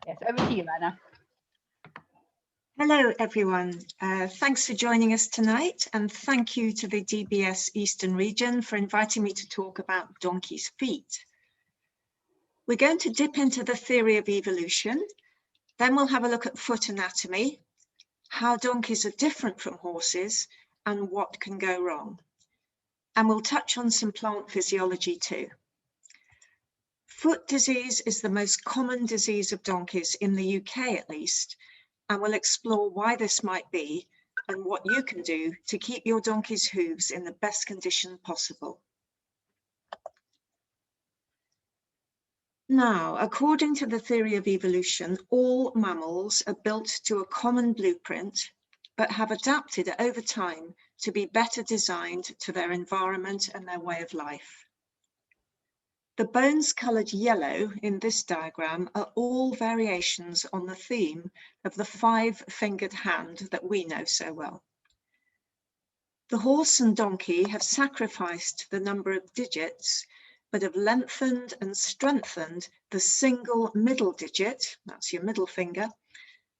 Yes, over to you, Anna. Hello, everyone. Thanks for joining us tonight, and thank you to the DBS Eastern Region for inviting me to talk about donkeys' feet. We're going to dip into the theory of evolution, then we'll have a look at foot anatomy, how donkeys are different from horses, and what can go wrong. And we'll touch on some plant physiology too. Foot disease is the most common disease of donkeys in the UK at least, and we'll explore why this might be and what you can do to keep your donkey's hooves in the best condition possible. Now, according to the theory of evolution, all mammals are built to a common blueprint, but have adapted over time to be better designed to their environment and their way of life. The bones coloured yellow in this diagram are all variations on the theme of the five-fingered hand that we know so well. The horse and donkey have sacrificed the number of digits, but have lengthened and strengthened the single middle digit, that's your middle finger,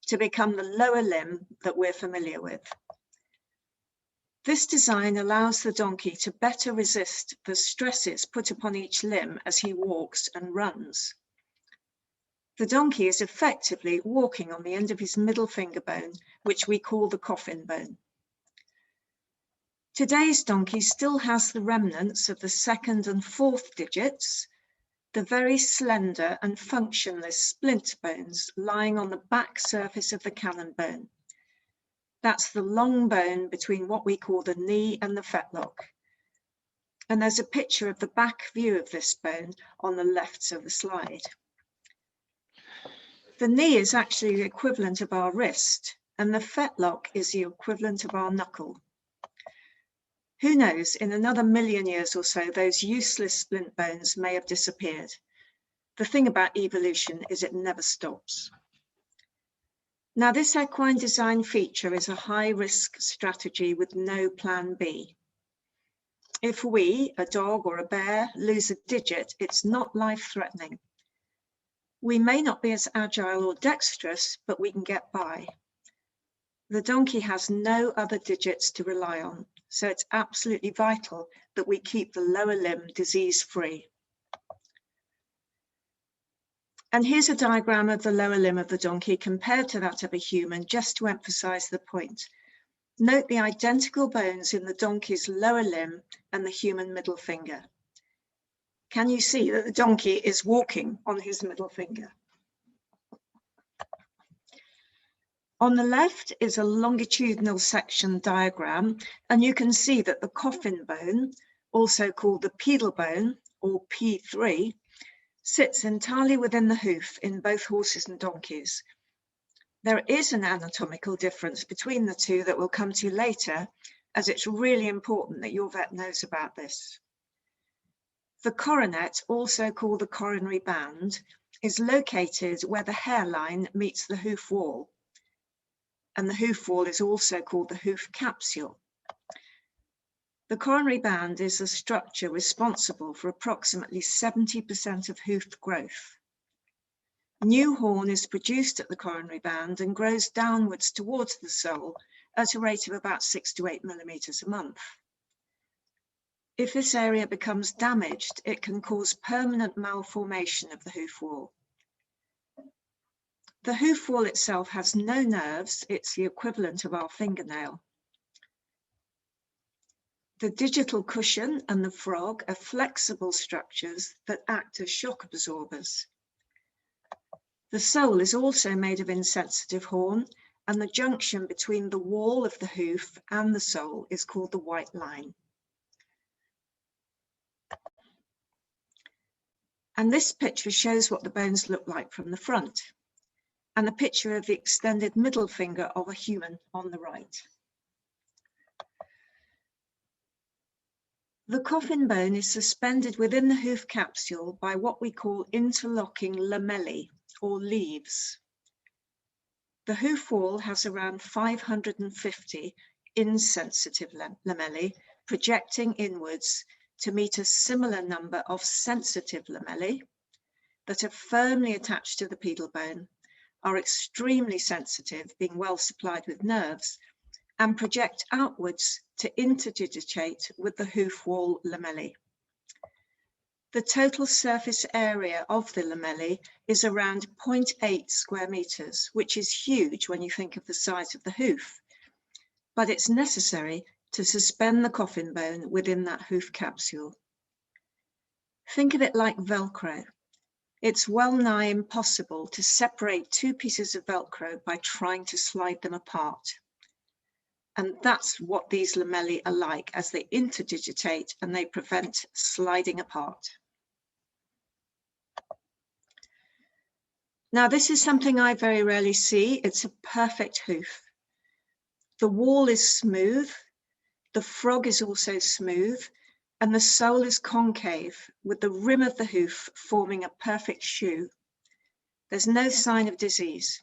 to become the lower limb that we're familiar with. This design allows the donkey to better resist the stresses put upon each limb as he walks and runs. The donkey is effectively walking on the end of his middle finger bone, which we call the coffin bone. Today's donkey still has the remnants of the second and fourth digits, the very slender and functionless splint bones lying on the back surface of the cannon bone. That's the long bone between what we call the knee and the fetlock. And there's a picture of the back view of this bone on the left of the slide. The knee is actually the equivalent of our wrist, and the fetlock is the equivalent of our knuckle. Who knows, in another million years or so, those useless splint bones may have disappeared. The thing about evolution is it never stops. Now, this equine design feature is a high-risk strategy with no plan B. If we, a dog or a bear, lose a digit, it's not life-threatening. We may not be as agile or dexterous, but we can get by. The donkey has no other digits to rely on, so it's absolutely vital that we keep the lower limb disease-free. And here's a diagram of the lower limb of the donkey compared to that of a human, just to emphasize the point. Note the identical bones in the donkey's lower limb and the human middle finger. Can you see that the donkey is walking on his middle finger? On the left is a longitudinal section diagram, and you can see that the coffin bone, also called the pedal bone, or P3, sits entirely within the hoof in both horses and donkeys. There is an anatomical difference between the two that we'll come to later, as it's really important that your vet knows about this. The coronet, also called the coronary band, is located where the hairline meets the hoof wall, and the hoof wall is also called the hoof capsule. The coronary band is a structure responsible for approximately 70% of hoof growth. New horn is produced at the coronary band and grows downwards towards the sole at a rate of about 6 to 8 millimeters a month. If this area becomes damaged, it can cause permanent malformation of the hoof wall. The hoof wall itself has no nerves, it's the equivalent of our fingernail. The digital cushion and the frog are flexible structures that act as shock absorbers. The sole is also made of insensitive horn, and the junction between the wall of the hoof and the sole is called the white line. And this picture shows what the bones look like from the front, and a picture of the extended middle finger of a human on the right. The coffin bone is suspended within the hoof capsule by what we call interlocking lamellae, or leaves. The hoof wall has around 550 insensitive lamellae projecting inwards to meet a similar number of sensitive lamellae that are firmly attached to the pedal bone, are extremely sensitive, being well supplied with nerves, and project outwards to interdigitate with the hoof wall lamellae. The total surface area of the lamellae is around 0.8 square meters, which is huge when you think of the size of the hoof, but it's necessary to suspend the coffin bone within that hoof capsule. Think of it like Velcro. It's well nigh impossible to separate two pieces of Velcro by trying to slide them apart. And that's what these lamellae are like as they interdigitate and they prevent sliding apart. Now, this is something I very rarely see. It's a perfect hoof. The wall is smooth, the frog is also smooth, and the sole is concave, with the rim of the hoof forming a perfect shoe. There's no sign of disease.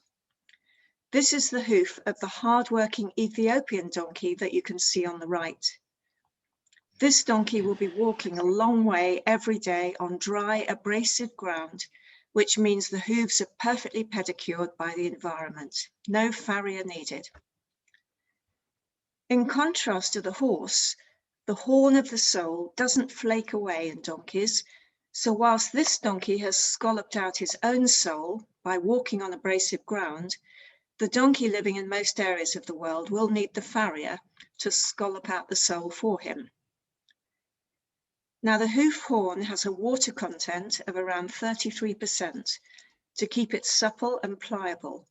This is the hoof of the hard-working Ethiopian donkey that you can see on the right. This donkey will be walking a long way every day on dry, abrasive ground, which means the hooves are perfectly pedicured by the environment. No farrier needed. In contrast to the horse, the horn of the sole doesn't flake away in donkeys, so whilst this donkey has scalloped out his own sole by walking on abrasive ground, the donkey living in most areas of the world will need the farrier to scallop out the sole for him. Now, the hoof horn has a water content of around 33% to keep it supple and pliable.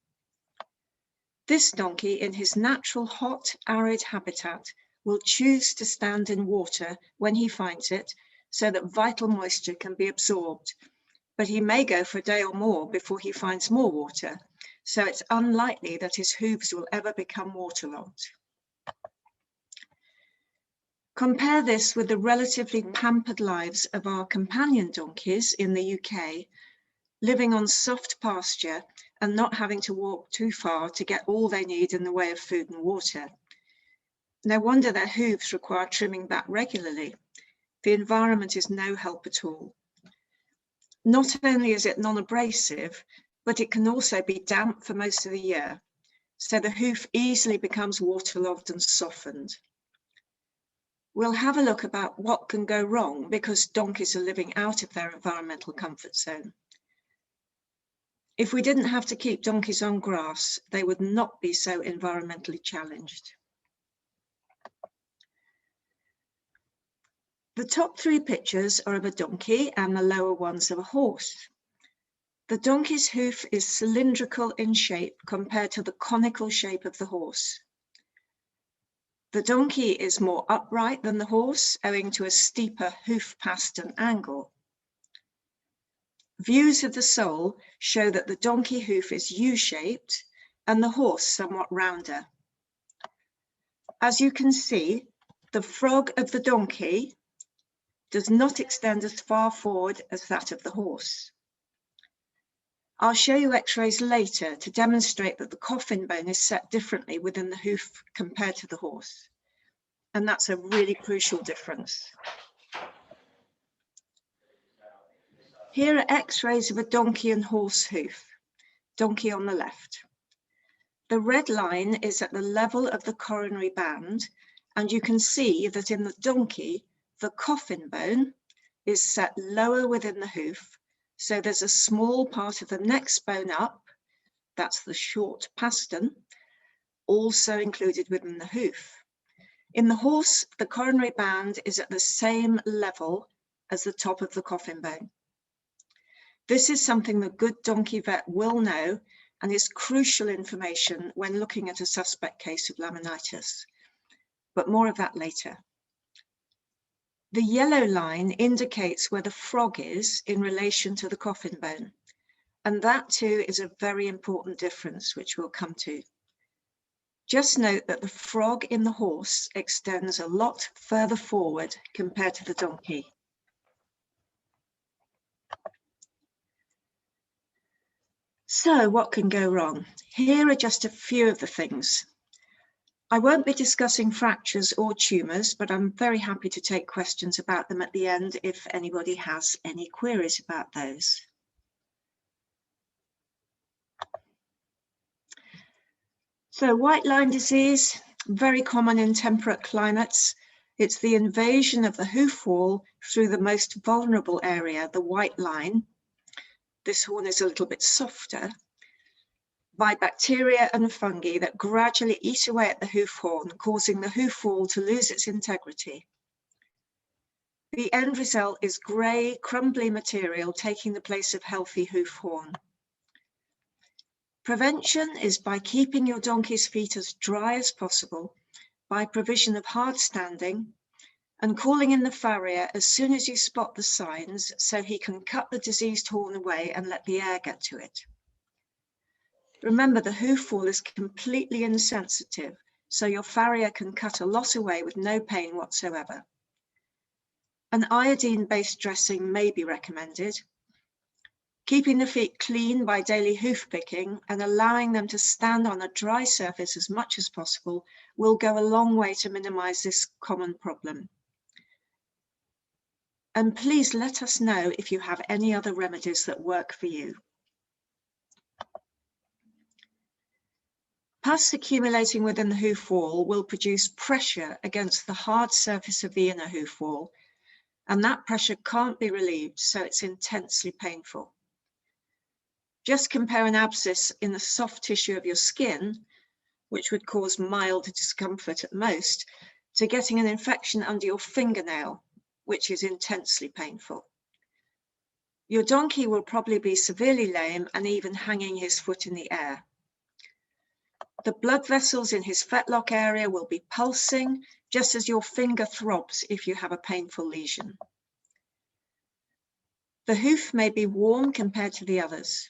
This donkey, in his natural hot, arid habitat, will choose to stand in water when he finds it so that vital moisture can be absorbed, but he may go for a day or more before he finds more water, so it's unlikely that his hooves will ever become waterlogged. Compare this with the relatively pampered lives of our companion donkeys in the UK, living on soft pasture and not having to walk too far to get all they need in the way of food and water. No wonder their hooves require trimming back regularly. The environment is no help at all. Not only is it non-abrasive, but it can also be damp for most of the year, so the hoof easily becomes waterlogged and softened. We'll have a look about what can go wrong because donkeys are living out of their environmental comfort zone. If we didn't have to keep donkeys on grass, they would not be so environmentally challenged. The top three pictures are of a donkey and the lower ones of a horse. The donkey's hoof is cylindrical in shape compared to the conical shape of the horse. The donkey is more upright than the horse, owing to a steeper hoof pastern angle. Views of the sole show that the donkey hoof is U-shaped and the horse somewhat rounder. As you can see, the frog of the donkey does not extend as far forward as that of the horse. I'll show you x-rays later to demonstrate that the coffin bone is set differently within the hoof compared to the horse. And that's a really crucial difference. Here are x-rays of a donkey and horse hoof, donkey on the left. The red line is at the level of the coronary band, and you can see that in the donkey, the coffin bone is set lower within the hoof. So there's a small part of the next bone up, that's the short pastern, also included within the hoof. In the horse, the coronary band is at the same level as the top of the coffin bone. This is something the good donkey vet will know and is crucial information when looking at a suspect case of laminitis, but more of that later. The yellow line indicates where the frog is in relation to the coffin bone, and that too is a very important difference, which we'll come to. Just note that the frog in the horse extends a lot further forward compared to the donkey. So what can go wrong? Here are just a few of the things. I won't be discussing fractures or tumours, but I'm very happy to take questions about them at the end if anybody has any queries about those. So white line disease, very common in temperate climates. It's the invasion of the hoof wall through the most vulnerable area, the white line. This horn is a little bit softer, by bacteria and fungi that gradually eat away at the hoof horn, causing the hoof wall to lose its integrity. The end result is grey, crumbly material taking the place of healthy hoof horn. Prevention is by keeping your donkey's feet as dry as possible, by provision of hard standing, and calling in the farrier as soon as you spot the signs so he can cut the diseased horn away and let the air get to it. Remember, the hoof wall is completely insensitive, so your farrier can cut a lot away with no pain whatsoever. An iodine-based dressing may be recommended. Keeping the feet clean by daily hoof picking and allowing them to stand on a dry surface as much as possible will go a long way to minimize this common problem. And please let us know if you have any other remedies that work for you. Pus accumulating within the hoof wall will produce pressure against the hard surface of the inner hoof wall, and that pressure can't be relieved, so it's intensely painful. Just compare an abscess in the soft tissue of your skin, which would cause mild discomfort at most, to getting an infection under your fingernail, which is intensely painful. Your donkey will probably be severely lame and even hanging his foot in the air. The blood vessels in his fetlock area will be pulsing, just as your finger throbs if you have a painful lesion. The hoof may be warm compared to the others.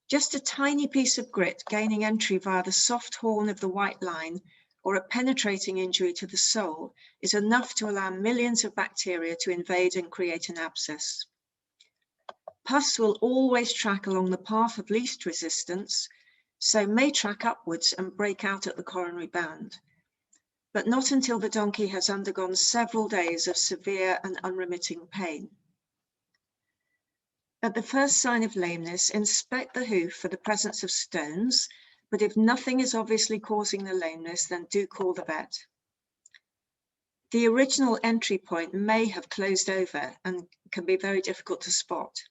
Just a tiny piece of grit gaining entry via the soft horn of the white line or a penetrating injury to the sole is enough to allow millions of bacteria to invade and create an abscess. Pus will always track along the path of least resistance, so may track upwards and break out at the coronary band, but not until the donkey has undergone several days of severe and unremitting pain. At the first sign of lameness, inspect the hoof for the presence of stones, but if nothing is obviously causing the lameness, then do call the vet. The original entry point may have closed over and can be very difficult to spot.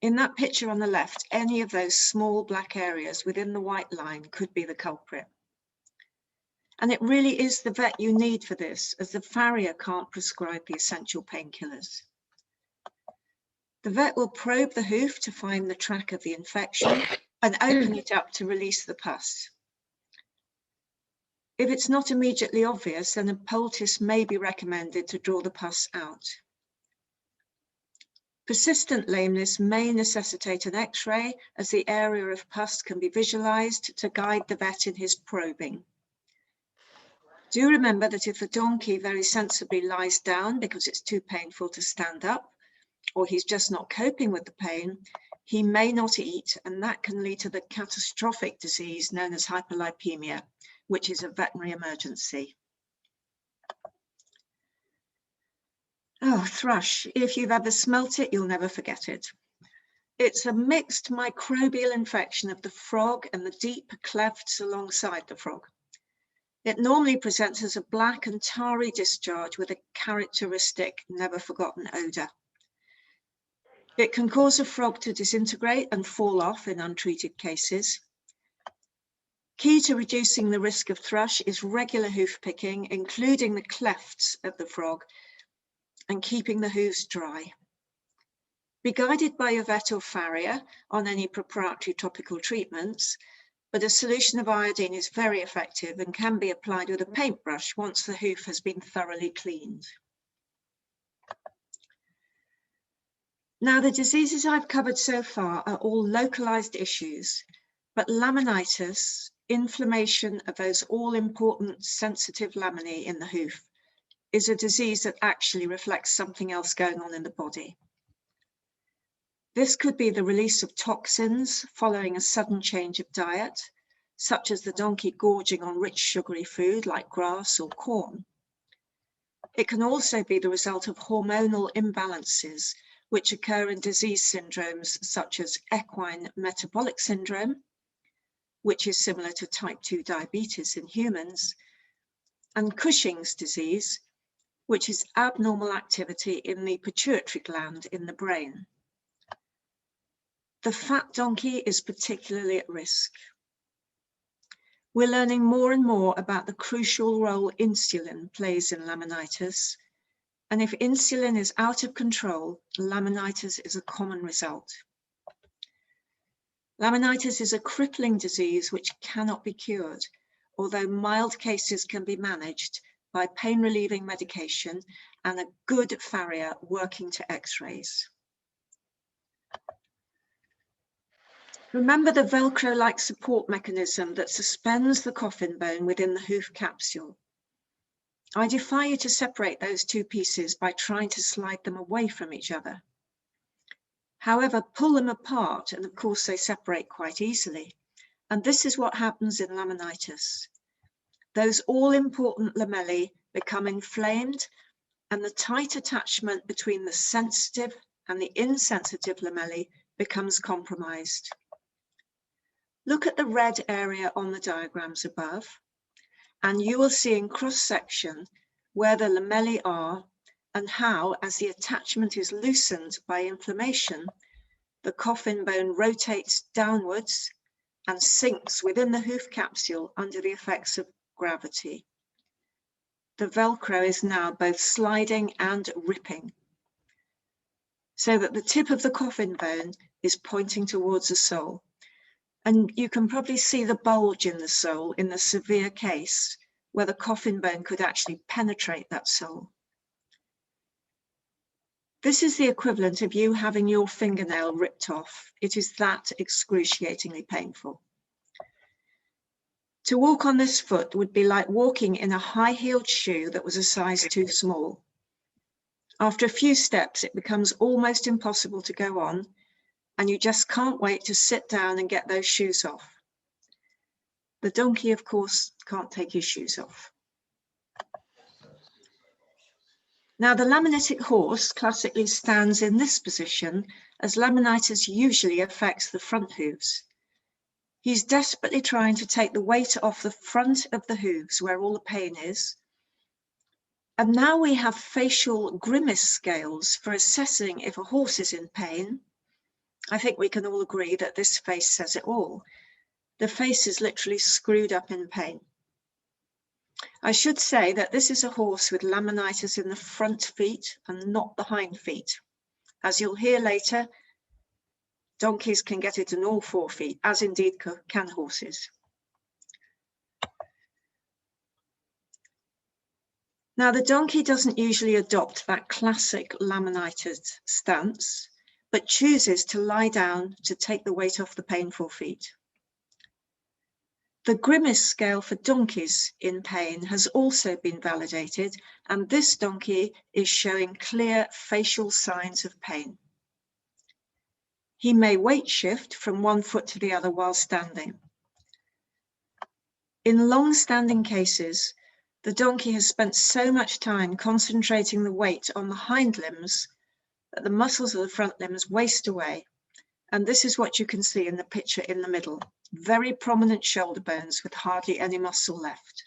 In that picture on the left, any of those small black areas within the white line could be the culprit. And it really is the vet you need for this, as the farrier can't prescribe the essential painkillers. The vet will probe the hoof to find the track of the infection and open it up to release the pus. If it's not immediately obvious, then a poultice may be recommended to draw the pus out. Persistent lameness may necessitate an X-ray, as the area of pus can be visualized to guide the vet in his probing. Do remember that if the donkey very sensibly lies down because it's too painful to stand up, or he's just not coping with the pain, he may not eat, and that can lead to the catastrophic disease known as hyperlipemia, which is a veterinary emergency. Oh, thrush, if you've ever smelt it, you'll never forget it. It's a mixed microbial infection of the frog and the deep clefts alongside the frog. It normally presents as a black and tarry discharge with a characteristic, never forgotten odor. It can cause a frog to disintegrate and fall off in untreated cases. Key to reducing the risk of thrush is regular hoof picking, including the clefts of the frog, and keeping the hooves dry. Be guided by your vet or farrier on any proprietary topical treatments, but a solution of iodine is very effective and can be applied with a paintbrush once the hoof has been thoroughly cleaned. Now, the diseases I've covered so far are all localized issues, but laminitis, inflammation of those all-important sensitive laminae in the hoof, is a disease that actually reflects something else going on in the body. This could be the release of toxins following a sudden change of diet, such as the donkey gorging on rich sugary food like grass or corn. It can also be the result of hormonal imbalances, which occur in disease syndromes such as equine metabolic syndrome, which is similar to type 2 diabetes in humans, and Cushing's disease, which is abnormal activity in the pituitary gland in the brain. The fat donkey is particularly at risk. We're learning more and more about the crucial role insulin plays in laminitis, and if insulin is out of control, laminitis is a common result. Laminitis is a crippling disease which cannot be cured, although mild cases can be managed by pain-relieving medication and a good farrier working to X-rays. Remember the Velcro-like support mechanism that suspends the coffin bone within the hoof capsule. I defy you to separate those two pieces by trying to slide them away from each other. However, pull them apart and of course they separate quite easily. And this is what happens in laminitis. Those all-important lamellae become inflamed and the tight attachment between the sensitive and the insensitive lamellae becomes compromised. Look at the red area on the diagrams above, and you will see in cross-section where the lamellae are and how, as the attachment is loosened by inflammation, the coffin bone rotates downwards and sinks within the hoof capsule under the effects of gravity. The Velcro is now both sliding and ripping, so that the tip of the coffin bone is pointing towards the sole. And you can probably see the bulge in the sole in the severe case where the coffin bone could actually penetrate that sole. This is the equivalent of you having your fingernail ripped off. It is that excruciatingly painful. To walk on this foot would be like walking in a high-heeled shoe that was a size too small. After a few steps, it becomes almost impossible to go on, and you just can't wait to sit down and get those shoes off. The donkey, of course, can't take his shoes off. Now, the laminitic horse classically stands in this position as laminitis usually affects the front hooves. He's desperately trying to take the weight off the front of the hooves where all the pain is. And now we have facial grimace scales for assessing if a horse is in pain. I think we can all agree that this face says it all. The face is literally screwed up in pain. I should say that this is a horse with laminitis in the front feet and not the hind feet. As you'll hear later, donkeys can get it in all 4 feet, as indeed can horses. Now, the donkey doesn't usually adopt that classic laminitis stance, but chooses to lie down to take the weight off the painful feet. The grimace scale for donkeys in pain has also been validated, and this donkey is showing clear facial signs of pain. He may weight shift from one foot to the other while standing. In long-standing cases, the donkey has spent so much time concentrating the weight on the hind limbs that the muscles of the front limbs waste away. And this is what you can see in the picture in the middle. Very prominent shoulder bones with hardly any muscle left.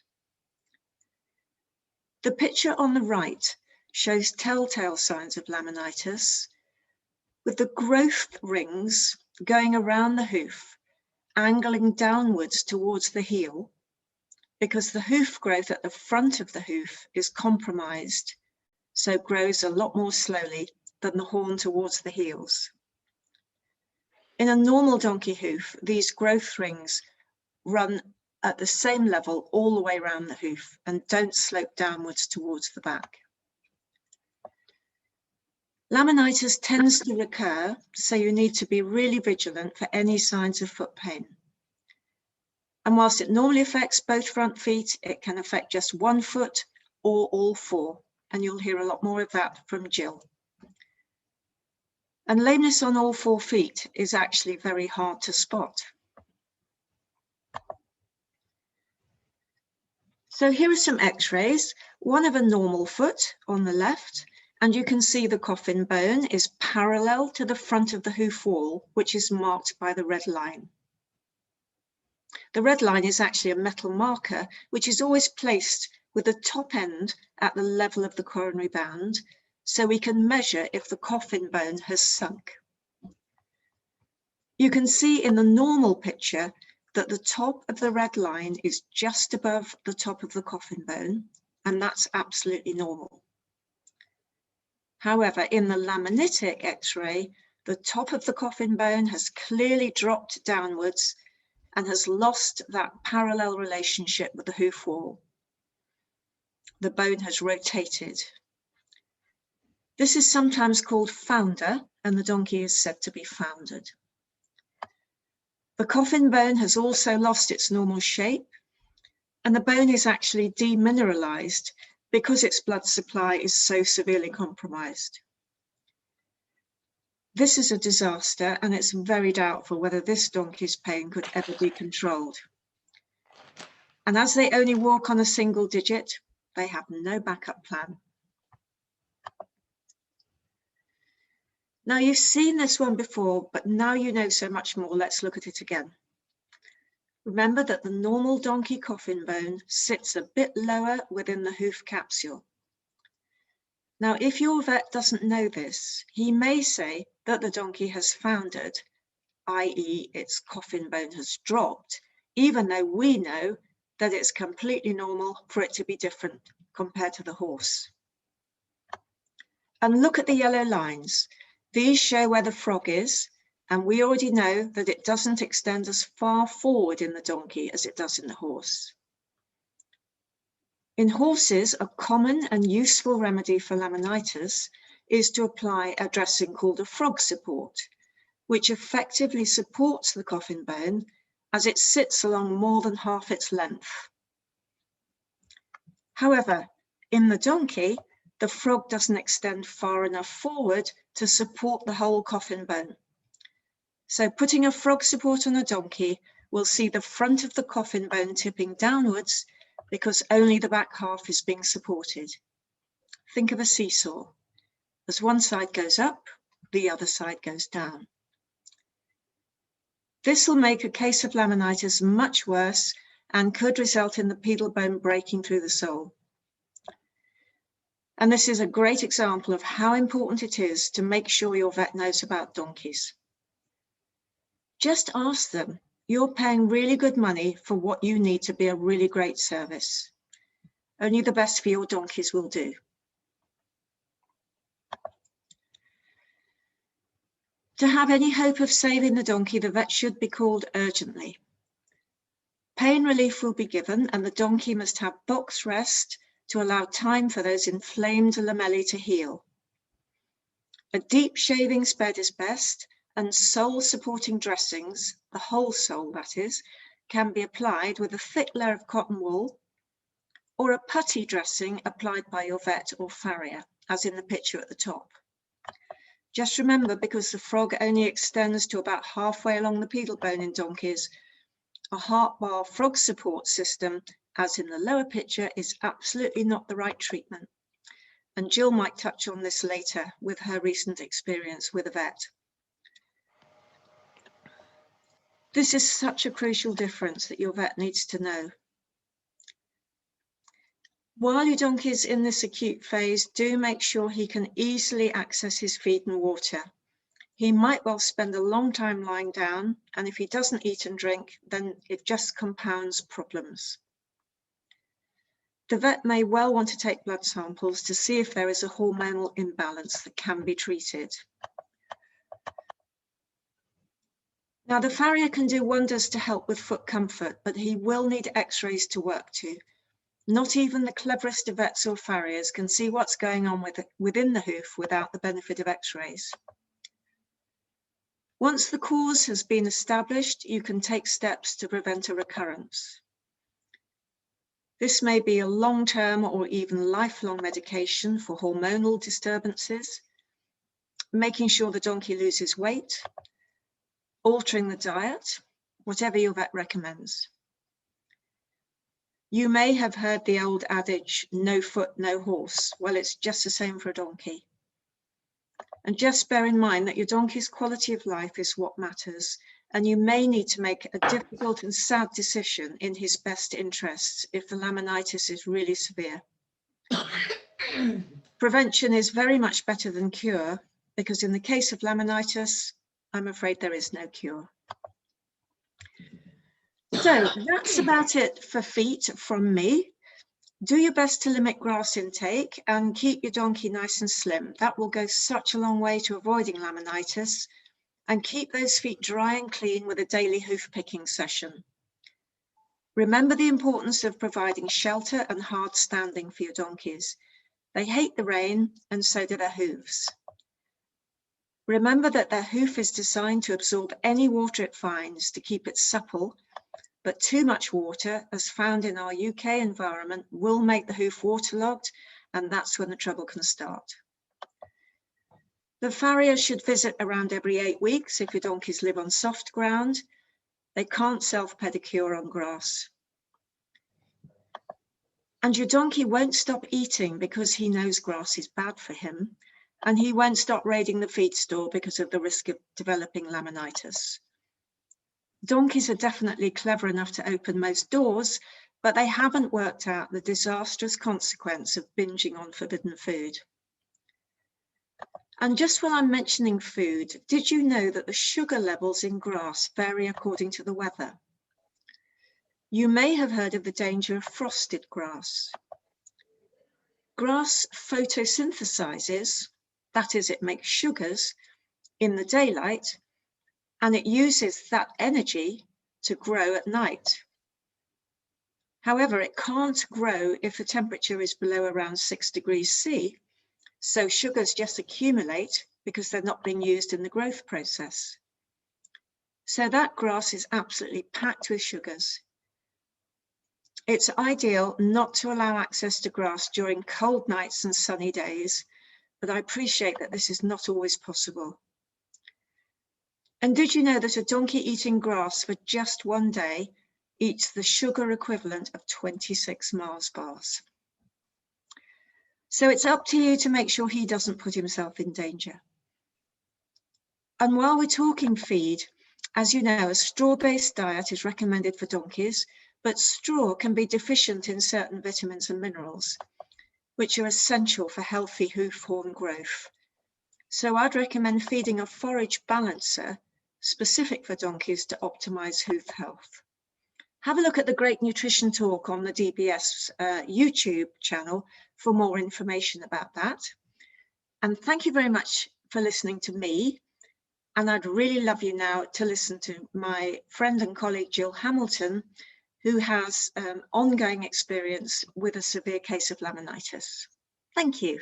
The picture on the right shows telltale signs of laminitis, with the growth rings going around the hoof, angling downwards towards the heel, because the hoof growth at the front of the hoof is compromised, so grows a lot more slowly than the horn towards the heels. In a normal donkey hoof, these growth rings run at the same level all the way around the hoof and don't slope downwards towards the back. Laminitis tends to recur, so you need to be really vigilant for any signs of foot pain. And whilst it normally affects both front feet, it can affect just one foot or all 4, and you'll hear a lot more of that from Jill. And lameness on all 4 feet is actually very hard to spot. So here are some x-rays, one of a normal foot on the left, and you can see the coffin bone is parallel to the front of the hoof wall, which is marked by the red line. The red line is actually a metal marker, which is always placed with the top end at the level of the coronary band, so we can measure if the coffin bone has sunk. You can see in the normal picture that the top of the red line is just above the top of the coffin bone, and that's absolutely normal. However, in the laminitic X-ray, the top of the coffin bone has clearly dropped downwards and has lost that parallel relationship with the hoof wall. The bone has rotated. This is sometimes called founder, and the donkey is said to be foundered. The coffin bone has also lost its normal shape, and the bone is actually demineralized because its blood supply is so severely compromised. This is a disaster, and it's very doubtful whether this donkey's pain could ever be controlled. And as they only walk on a single digit, they have no backup plan. Now, you've seen this one before, but now you know so much more. Let's look at it again. Remember that the normal donkey coffin bone sits a bit lower within the hoof capsule. Now, if your vet doesn't know this, he may say that the donkey has foundered, i.e. its coffin bone has dropped, even though we know that it's completely normal for it to be different compared to the horse. And look at the yellow lines. These show where the frog is, and we already know that it doesn't extend as far forward in the donkey as it does in the horse. In horses, a common and useful remedy for laminitis is to apply a dressing called a frog support, which effectively supports the coffin bone as it sits along more than half its length. However, in the donkey, the frog doesn't extend far enough forward to support the whole coffin bone. So putting a frog support on a donkey will see the front of the coffin bone tipping downwards because only the back half is being supported. Think of a seesaw. As one side goes up, the other side goes down. This will make a case of laminitis much worse and could result in the pedal bone breaking through the sole. And this is a great example of how important it is to make sure your vet knows about donkeys. Just ask them. You're paying really good money for what you need to be a really great service. Only the best for your donkeys will do. To have any hope of saving the donkey, the vet should be called urgently. Pain relief will be given, and the donkey must have box rest to allow time for those inflamed lamellae to heal. A deep shaving bed is best, and sole supporting dressings, the whole sole that is, can be applied with a thick layer of cotton wool or a putty dressing applied by your vet or farrier, as in the picture at the top. Just remember, because the frog only extends to about halfway along the pedal bone in donkeys, a heart bar frog support system, as in the lower picture, is absolutely not the right treatment. And Jill might touch on this later with her recent experience with a vet. This is such a crucial difference that your vet needs to know. While your donkey is in this acute phase, do make sure he can easily access his feed and water. He might well spend a long time lying down, and if he doesn't eat and drink, then it just compounds problems. The vet may well want to take blood samples to see if there is a hormonal imbalance that can be treated. Now, the farrier can do wonders to help with foot comfort, but he will need x-rays to work to. Not even the cleverest of vets or farriers can see what's going on within the hoof without the benefit of x-rays. Once the cause has been established, you can take steps to prevent a recurrence. This may be a long-term or even lifelong medication for hormonal disturbances, making sure the donkey loses weight, altering the diet, whatever your vet recommends. You may have heard the old adage, no foot, no horse. Well, it's just the same for a donkey. And just bear in mind that your donkey's quality of life is what matters, and you may need to make a difficult and sad decision in his best interests if the laminitis is really severe. Prevention is very much better than cure, because in the case of laminitis, I'm afraid there is no cure. So that's about it for feet from me. Do your best to limit grass intake and keep your donkey nice and slim. That will go such a long way to avoiding laminitis. And keep those feet dry and clean with a daily hoof picking session. Remember the importance of providing shelter and hard standing for your donkeys. They hate the rain, and so do their hooves. Remember that their hoof is designed to absorb any water it finds to keep it supple, but too much water, as found in our UK environment, will make the hoof waterlogged, and that's when the trouble can start. The farrier should visit around every 8 weeks if your donkeys live on soft ground. They can't self-pedicure on grass. And your donkey won't stop eating because he knows grass is bad for him, and he won't stop raiding the feed store because of the risk of developing laminitis. Donkeys are definitely clever enough to open most doors, but they haven't worked out the disastrous consequence of binging on forbidden food. And just while I'm mentioning food, did you know that the sugar levels in grass vary according to the weather? You may have heard of the danger of frosted grass. Grass photosynthesizes, that is, it makes sugars in the daylight, and it uses that energy to grow at night. However, it can't grow if the temperature is below around 6 degrees C. So sugars just accumulate because they're not being used in the growth process. So that grass is absolutely packed with sugars. It's ideal not to allow access to grass during cold nights and sunny days, but I appreciate that this is not always possible. And did you know that a donkey eating grass for just 1 day eats the sugar equivalent of 26 Mars bars? So it's up to you to make sure he doesn't put himself in danger. And while we're talking feed, as you know, a straw-based diet is recommended for donkeys, but straw can be deficient in certain vitamins and minerals, which are essential for healthy hoof horn growth. So I'd recommend feeding a forage balancer specific for donkeys to optimize hoof health. Have a look at the Great Nutrition Talk on the DBS YouTube channel for more information about that. And thank you very much for listening to me. And I'd really love you now to listen to my friend and colleague, Jill Hamilton, who has ongoing experience with a severe case of laminitis. Thank you.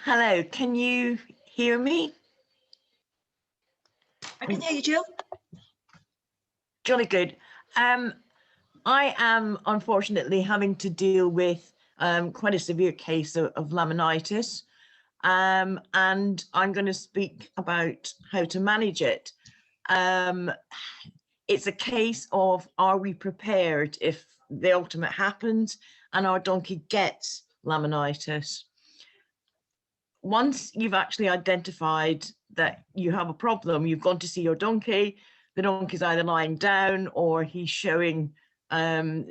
Hello, can you hear me? I can hear you, Jill. Jolly good. I am unfortunately having to deal with quite a severe case of laminitis, and I'm going to speak about how to manage it. It's a case of, are we prepared if the ultimate happens and our donkey gets laminitis? Once you've actually identified that you have a problem, you've gone to see your donkey, the donkey's either lying down or he's showing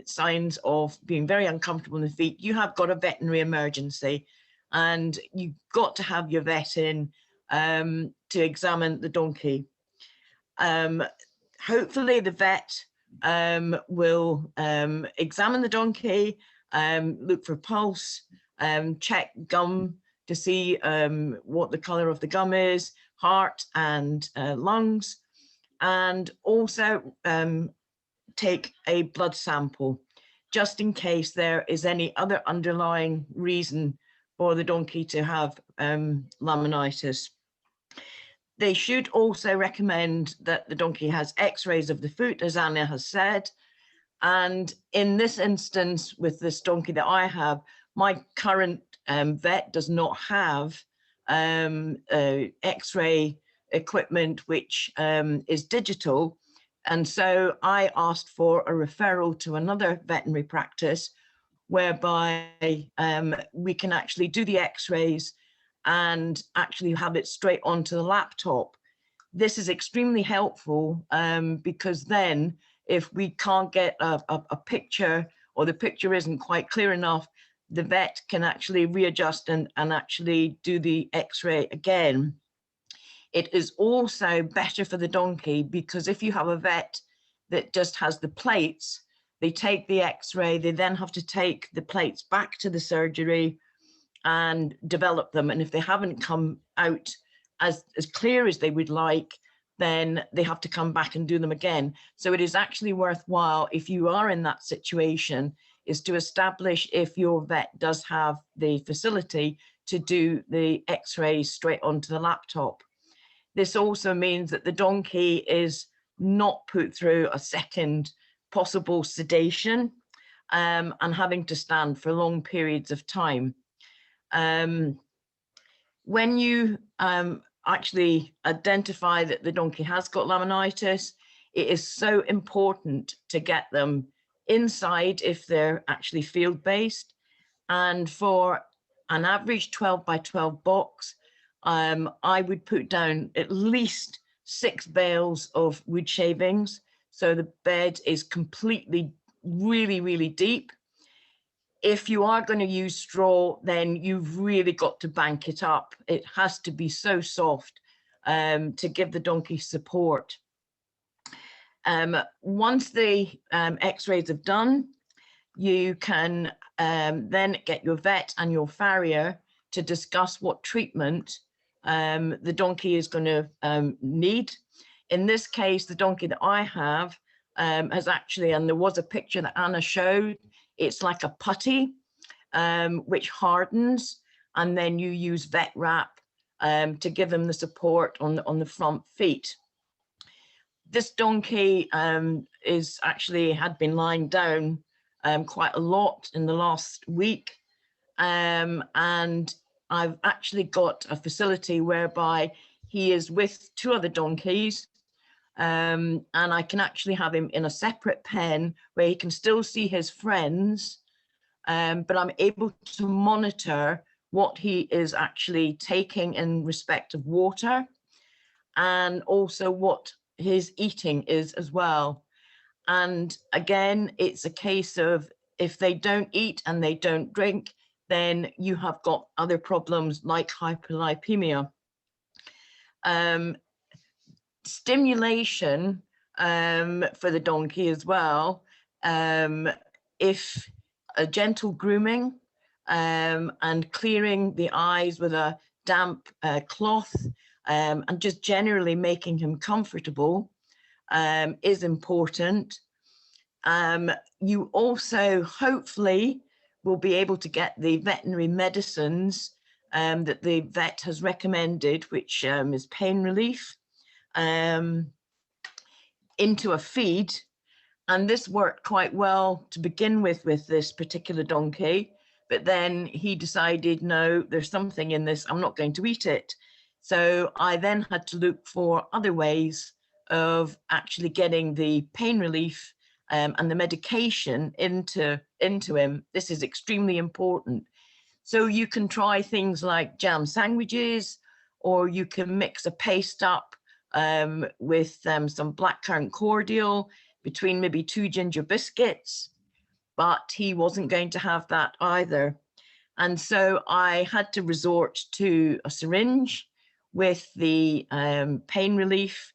signs of being very uncomfortable in the feet, you have got a veterinary emergency, and you've got to have your vet in to examine the donkey. Hopefully the vet will examine the donkey, look for pulse, check gum to see what the color of the gum is, heart and lungs, and also take a blood sample just in case there is any other underlying reason for the donkey to have laminitis. They should also recommend that the donkey has x-rays of the foot, as Anna has said. And in this instance, with this donkey that I have, my current vet does not have x-ray equipment which is digital. And so I asked for a referral to another veterinary practice whereby we can actually do the x-rays and actually have it straight onto the laptop. This is extremely helpful because then if we can't get a picture, or the picture isn't quite clear enough, the vet can actually readjust and actually do the x-ray again. It is also better for the donkey because if you have a vet that just has the plates, they take the x-ray, they then have to take the plates back to the surgery and develop them. And if they haven't come out as clear as they would like, then they have to come back and do them again. So it is actually worthwhile, if you are in that situation, is to establish if your vet does have the facility to do the x-rays straight onto the laptop. This also means that the donkey is not put through a second possible sedation and having to stand for long periods of time. When you actually identify that the donkey has got laminitis, it is so important to get them inside if they're actually field-based. And for an average 12 by 12 box, I would put down at least 6 bales of wood shavings. So the bed is completely, really deep. If you are going to use straw, then you've really got to bank it up. It has to be so soft to give the donkey support. Once the x-rays have done, you can then get your vet and your farrier to discuss what treatment the donkey is going to need. In this case, the donkey that I have has actually, and there was a picture that Anna showed, it's like a putty, which hardens, and then you use vet wrap to give them the support on the front feet. This donkey is actually had been lying down quite a lot in the last week, and I've actually got a facility whereby he is with 2 other donkeys, and I can actually have him in a separate pen where he can still see his friends, but I'm able to monitor what he is actually taking in respect of water, and also what his eating is as well. And again, it's a case of if they don't eat and they don't drink, then you have got other problems like hyperlipemia. Stimulation for the donkey as well, if a gentle grooming and clearing the eyes with a damp cloth and just generally making him comfortable is important. You also hopefully will be able to get the veterinary medicines that the vet has recommended, which is pain relief, into a feed. And this worked quite well to begin with this particular donkey, but then he decided, no, there's something in this, I'm not going to eat it. So I then had to look for other ways of actually getting the pain relief and the medication into him. This is extremely important. So you can try things like jam sandwiches, or you can mix a paste up with some blackcurrant cordial between maybe 2 ginger biscuits, but he wasn't going to have that either. And so I had to resort to a syringe with the pain relief,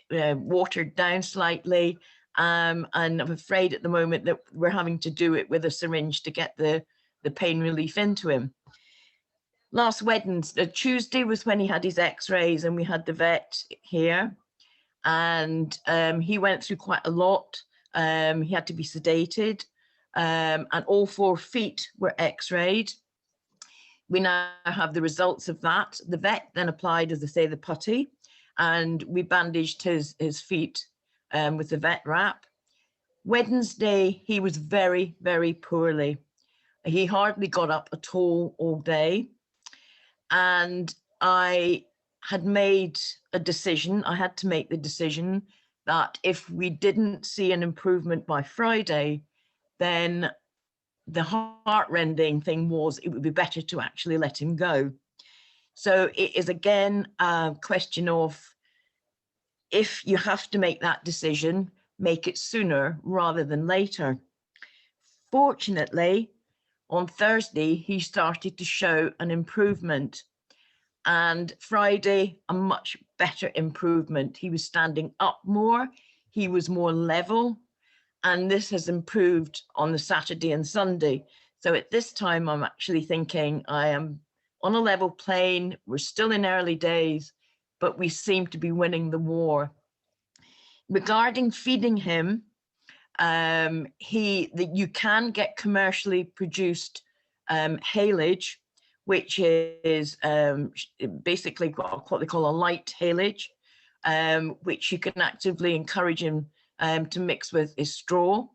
watered down slightly, and I'm afraid at the moment that we're having to do it with a syringe to get the pain relief into him. Last Wednesday, Tuesday was when he had his x-rays, and we had the vet here, and he went through quite a lot. He had to be sedated, and all 4 feet were x-rayed. We now have the results of that. The vet then applied, as I say, the putty, and we bandaged his feet with the vet wrap. Wednesday, he was very poorly. He hardly got up at all day. And I had made a decision, I had to make the decision that if we didn't see an improvement by Friday, then the heart-rending thing was it would be better to actually let him go. So it is again a question of, if you have to make that decision, make it sooner rather than later. Fortunately, on Thursday, he started to show an improvement, and Friday, a much better improvement. He was standing up more, he was more level, and this has improved on the Saturday and Sunday. So at this time, I'm actually thinking I am on a level plane. We're still in early days, but we seem to be winning the war. Regarding feeding him, you can get commercially produced haylage, which is basically what they call a light haylage, which you can actively encourage him to mix with his straw.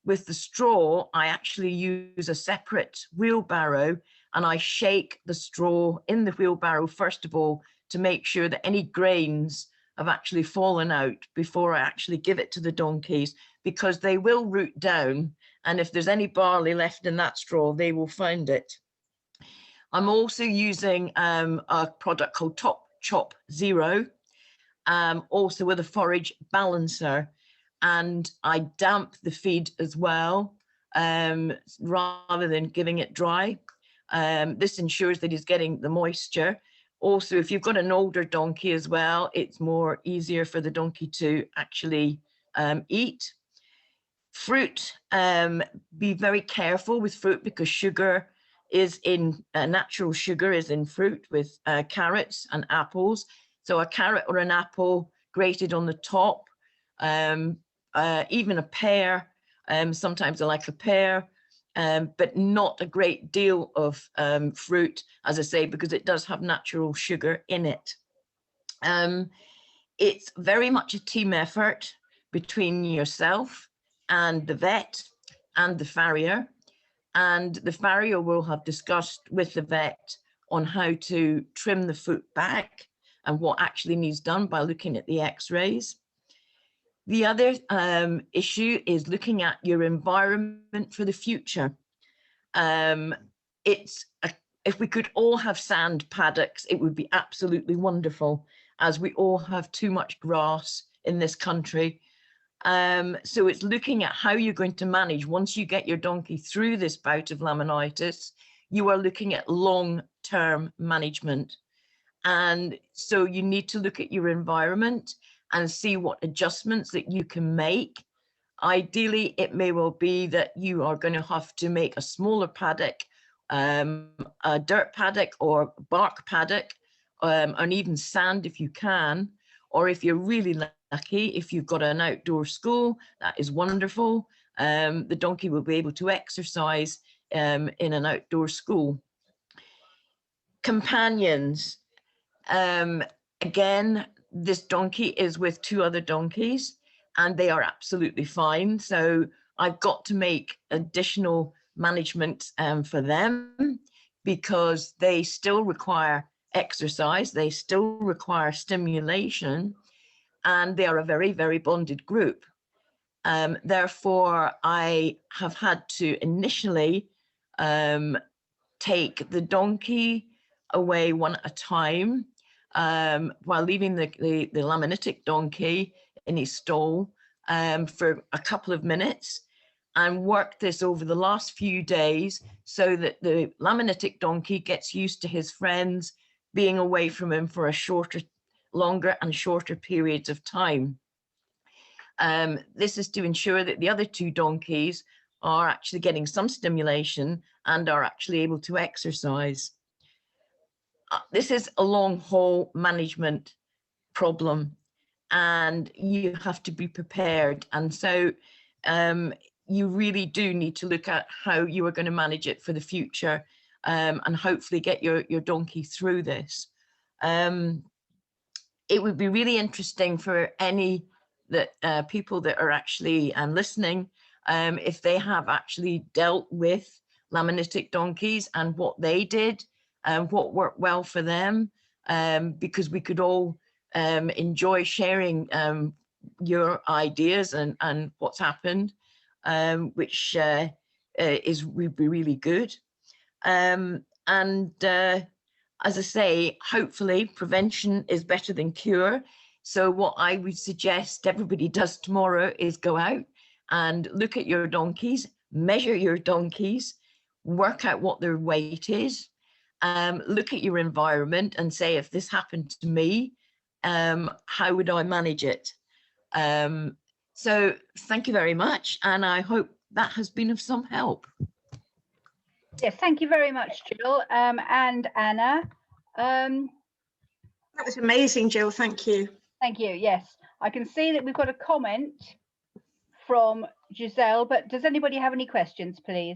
With the straw, I actually use a separate wheelbarrow, and I shake the straw in the wheelbarrow first of all to make sure that any grains have actually fallen out before I actually give it to the donkeys, because they will root down, and if there's any barley left in that straw, they will find it. I'm also using a product called Top Chop Zero, also with a forage balancer, and I damp the feed as well, rather than giving it dry. This ensures that he's getting the moisture. Also, if you've got an older donkey as well, it's more easier for the donkey to actually eat. Fruit, be very careful with fruit, because sugar is in, natural sugar is in fruit with carrots and apples. So a carrot or an apple grated on the top, even a pear, sometimes I like a pear, but not a great deal of fruit, as I say, because it does have natural sugar in it. It's very much a team effort between yourself and the vet and the farrier. And the farrier will have discussed with the vet on how to trim the foot back and what actually needs done by looking at the x-rays. The other issue is looking at your environment for the future. If we could all have sand paddocks, it would be absolutely wonderful, as we all have too much grass in this country. So it's looking at how you're going to manage once you get your donkey through this bout of laminitis. You are looking at long-term management. And so you need to look at your environment and see what adjustments that you can make. Ideally, it may well be that you are going to have to make a smaller paddock, a dirt paddock or bark paddock, and even sand if you can, or if you're really lucky, if you've got an outdoor school, that is wonderful. The donkey will be able to exercise in an outdoor school. Companions. Again, this donkey is with 2 other donkeys, and they are absolutely fine. So I've got to make additional management for them, because they still require exercise, they still require stimulation, and they are a very, very bonded group. Therefore, I have had to initially take the donkey away one at a time, while leaving the laminitic donkey in his stall for a couple of minutes, and work this over the last few days so that the laminitic donkey gets used to his friends being away from him for a longer and shorter periods of time. This is to ensure that the other 2 donkeys are actually getting some stimulation and are actually able to exercise. This is a long haul management problem, and you have to be prepared. And so you really do need to look at how you are going to manage it for the future, and hopefully get your donkey through this. It would be really interesting for any people that are actually listening, if they have actually dealt with laminitic donkeys and what they did and what worked well for them, because we could all enjoy sharing your ideas and what's happened, which would be really good. And as I say, hopefully prevention is better than cure. So what I would suggest everybody does tomorrow is go out and look at your donkeys, measure your donkeys, work out what their weight is, look at your environment and say, if this happened to me, how would I manage it? So thank you very much. And I hope that has been of some help. Yes, thank you very much, Jill, and Anna. That was amazing, Jill. Thank you. Thank you. Yes, I can see that we've got a comment from Giselle, but does anybody have any questions, please?